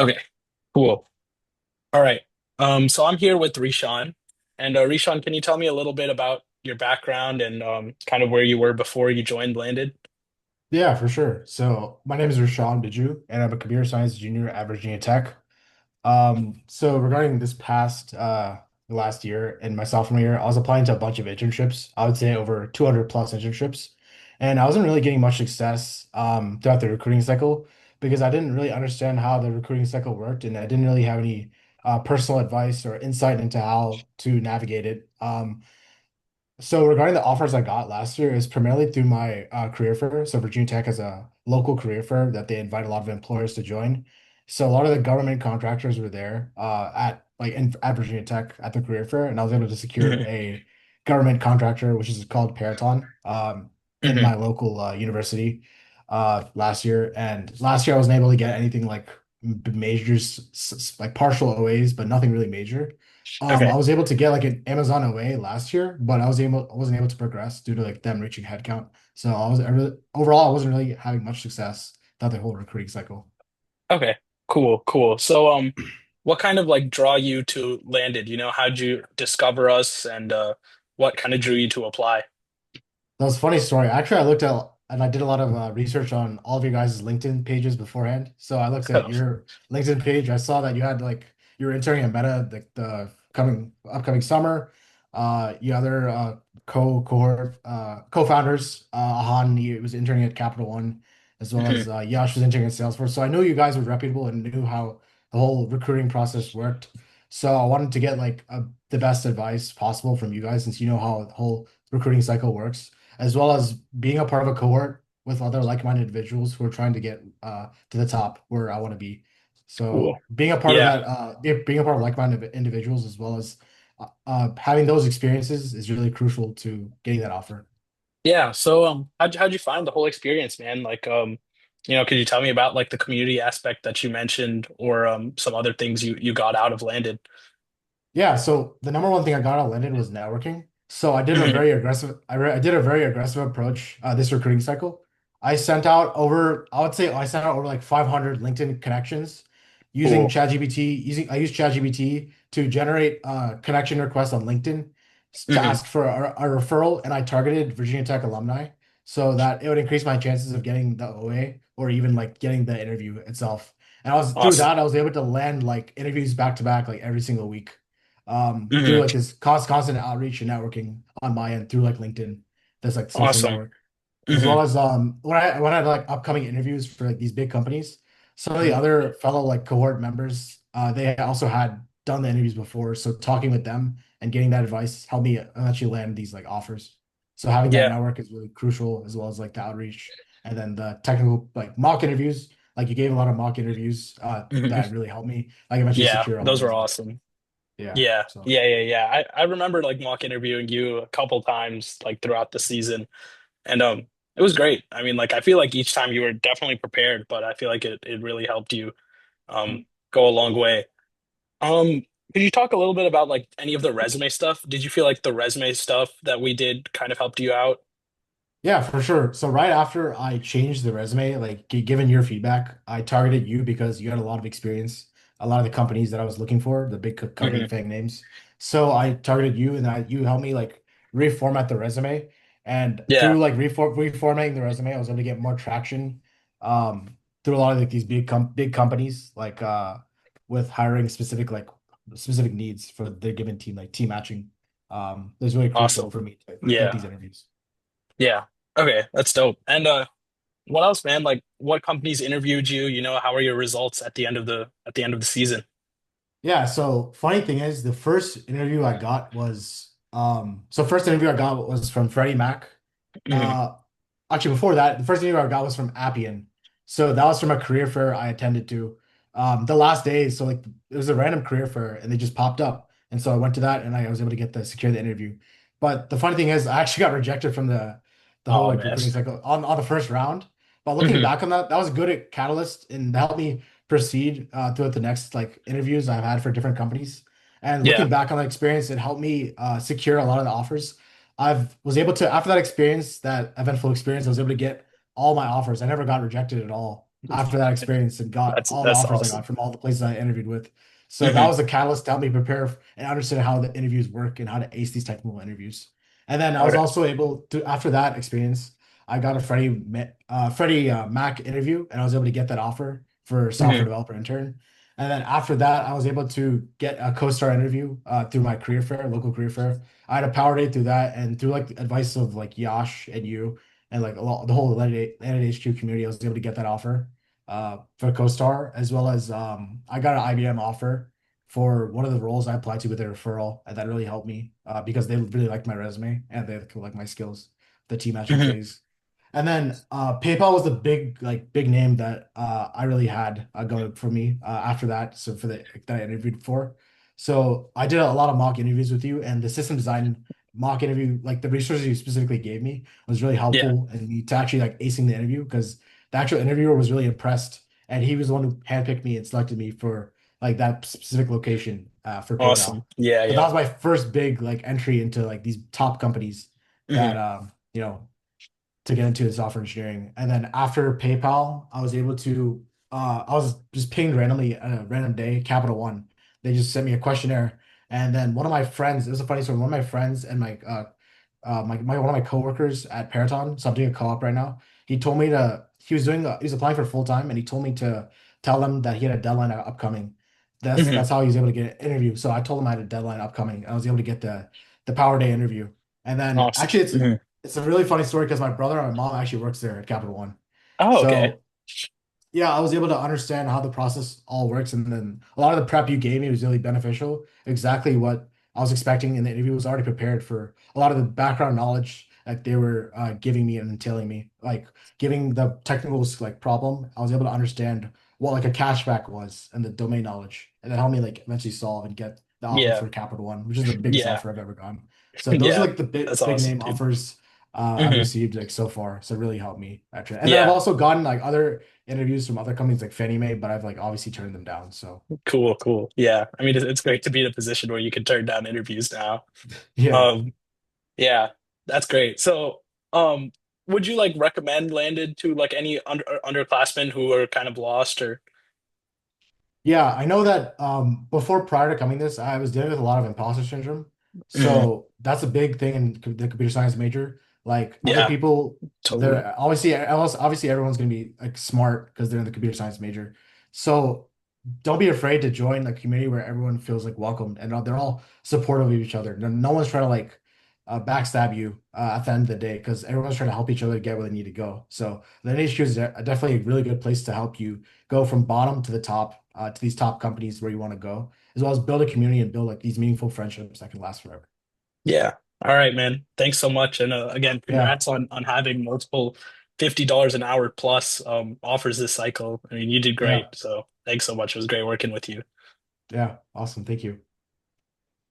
Okay, cool. All right. So I'm here with Rishan. And Rishan, can you tell me a little bit about your background and kind of where you were before you joined Landed? Yeah, for sure. So my name is Rashawn Biju, and I'm a computer science junior at Virginia Tech. So regarding this past last year and my sophomore year, I was applying to a bunch of internships. I would say over 200 plus internships, and I wasn't really getting much success throughout the recruiting cycle because I didn't really understand how the recruiting cycle worked, and I didn't really have any personal advice or insight into how to navigate it. So regarding the offers I got last year is primarily through my career fair. So Virginia Tech has a local career fair that they invite a lot of employers to join. So a lot of the government contractors were there at Virginia Tech at the career fair, and I was able to secure Hmm. a government contractor, which is called Paraton, in Hmm. my local university last year. And last year I wasn't able to get anything like majors, like partial OAs, but nothing really major. I Okay. was able to get like an Amazon away last year, but I wasn't able to progress due to like them reaching headcount. So overall, I wasn't really having much success throughout the whole recruiting cycle. Okay. Cool. Cool. So what kind of like draw you to Landed? How'd you discover us and what kind of drew you to apply? That was a funny story. Actually, I looked at and I did a lot of research on all of your guys' LinkedIn pages beforehand. So I looked at your LinkedIn page. I saw that you had like you were interning at Meta the coming upcoming summer. You other co-founders, Ahan, he was interning at Capital One, as well Hmm. as Yash was interning at Salesforce. So I knew you guys were reputable and knew how the whole recruiting process worked. So I wanted to get the best advice possible from you guys since you know how the whole recruiting cycle works as well as being a part of a cohort with other like-minded individuals who are trying to get to the top where I want to be. Cool. So being a part of Yeah. that, being a part of like-minded individuals as well as having those experiences is really crucial to getting that offer. Yeah. So how'd you find the whole experience, man? Like could you tell me about like the community aspect that you mentioned or some other things you got out of Landed? Yeah, so the number one thing I got out of Linden was networking. So Hmm. I did a very aggressive approach this recruiting cycle. I would say I sent out over like 500 LinkedIn connections Cool. I used ChatGPT to generate connection requests on LinkedIn to Hmm. ask for a referral, and I targeted Virginia Tech alumni so that it would increase my chances of getting the OA or even like getting the interview itself. And Awesome. I was able to land like interviews back to back like every single week through Hmm. like this constant outreach and networking on my end through like LinkedIn, that's like social Awesome. network, as Hmm. well as when I had like upcoming interviews for like these big companies, some of the Hmm. other fellow like cohort members, they also had done the interviews before, so talking with them and getting that advice helped me eventually land these like offers. So having that Yeah. network is really crucial, as well as like the outreach and then the technical like mock interviews. Like you gave a lot of mock interviews Hmm. that really helped me like eventually Yeah. secure a lot Those of were these offers. awesome. Yeah. Yeah. So. Yeah. Yeah. Yeah. I remember like mock interviewing you a couple times like throughout the season. And it was great. I mean, like I feel like each time you were definitely prepared, but I feel like it really helped you um go a long way. Um, could you talk a little bit about like any of the resume stuff? Did you feel like the resume stuff that we did kind of helped you out? Yeah, for sure. So right after I changed the resume, like given your feedback, I targeted you because you had a lot of experience, a lot of the companies that I was looking for, the big company Hmm. FANG names. So I targeted you and you helped me like reformat the resume. And Yeah. through like reformatting the resume, I was able to get more traction through a lot of like these big companies like with hiring specific needs for their given team, like team matching. It was really crucial Awesome. for me to get Yeah. these interviews. Yeah. Okay, that's dope. And what else, man? Like what companies interviewed you? How are your results at the end of the season? Yeah, so funny thing is the first interview I got was first interview I got was from Freddie Mac. Hmm. Uh Actually before that, the first interview I got was from Appian. So that was from a career fair I attended to. The last day, so like it was a random career fair and they just popped up. And so I went to that and I was able to secure the interview. But the funny thing is I actually got rejected from the whole Oh like man. recruiting cycle on the first round. But looking Hmm. back on that, that was a good catalyst and helped me proceed throughout the next like interviews I've had for different companies. And Yeah. looking back on that experience, it helped me secure a lot of the offers. I've was able to after that experience, that eventful experience, I was able to get all my offers. I never got rejected at all. after that experience and got all the That's offers I awesome. got from all the places I interviewed with. So that Hmm. was a catalyst to help me prepare and understand how the interviews work and how to ace these technical interviews. And then I was Okay. also able to, after that experience, I got a Freddie Mac interview, and I was able to get that offer for software Hmm. developer intern. And then after that, I was able to get a co-star interview through my career fair, local career fair. I had a power day through that, and through like the advice of like Yash and you, and like a lot, the whole Landed HQ community, I was able to get that offer for co-star, as well as I got an IBM offer for one of the roles I applied to with a referral, and that really helped me because they really liked my resume and they liked my skills, the team matching Hmm. phase. And then PayPal was the big name that I really had going for me after that. So for the that I interviewed for, so I did a lot of mock interviews with you, and the system design mock interview, like the resources you specifically gave me, was really Yeah. helpful in me to actually like acing the interview because the actual interviewer was really impressed, and he was the one who handpicked me and selected me for like that specific location for PayPal. Awesome. Yeah. So that Yeah. was my first big like entry into like these top companies that Hmm. to get into software engineering. And then after PayPal, I was able to I was just pinged randomly on a random day, Capital One. They just sent me a questionnaire. And then one of my friends, it was a funny story. One of my friends and my one of my coworkers at Paraton, so I'm doing a co-op right now. He told me to he was applying for full time, and he told me to tell him that he had a deadline upcoming. Hmm. That's how he was able to get an interview. So I told him I had a deadline upcoming. I was able to get the Power Day interview. And then Awesome. actually Hmm. it's a really funny story because my brother and my mom actually works there at Capital One. Oh, okay. So yeah, I was able to understand how the process all works, and then a lot of the prep you gave me was really beneficial. Exactly what I was expecting in the interview was already prepared for a lot of the background knowledge that they were giving me and entailing me, like giving the technical like problem. I was able to understand what like a cashback was and the domain knowledge, and that helped me like eventually solve and get the offer Yeah. for Capital One, which is the biggest Yeah. offer I've ever gotten. So those are Yeah. like the That's big awesome, name dude. offers I've Hmm. received like so far. So it really helped me actually. And then I've Yeah. also gotten like other interviews from other companies like Fannie Mae, but I've like obviously turned them down. So Cool. Cool. Yeah. I mean, it's great to be in a position where you can turn down interviews now. yeah. Um, yeah, that's great. So, um, would you like recommend Landed to like any underclassmen who are kind of lost or? Yeah, I know that before prior to coming this, I was dealing with a lot of imposter syndrome. Mhm. So that's a big thing in the computer science major. Like other Yeah, people, totally. they're obviously everyone's gonna be like smart because they're in the computer science major. So don't be afraid to join a community where everyone feels like welcomed and they're all supportive of each other. No one's trying to like backstab you at the end of the day because everyone's trying to help each other get where they need to go. So the NHQ is definitely a really good place to help you go from bottom to the top to these top companies where you want to go, as well as build a community and build like these meaningful friendships that can last forever. Yeah. All right, man. Thanks so much. And again, Yeah, congrats on having multiple $50 an hour plus offers this cycle. I mean, you did yeah, great. So thanks so much. It was great working with you. yeah. Awesome. Thank you.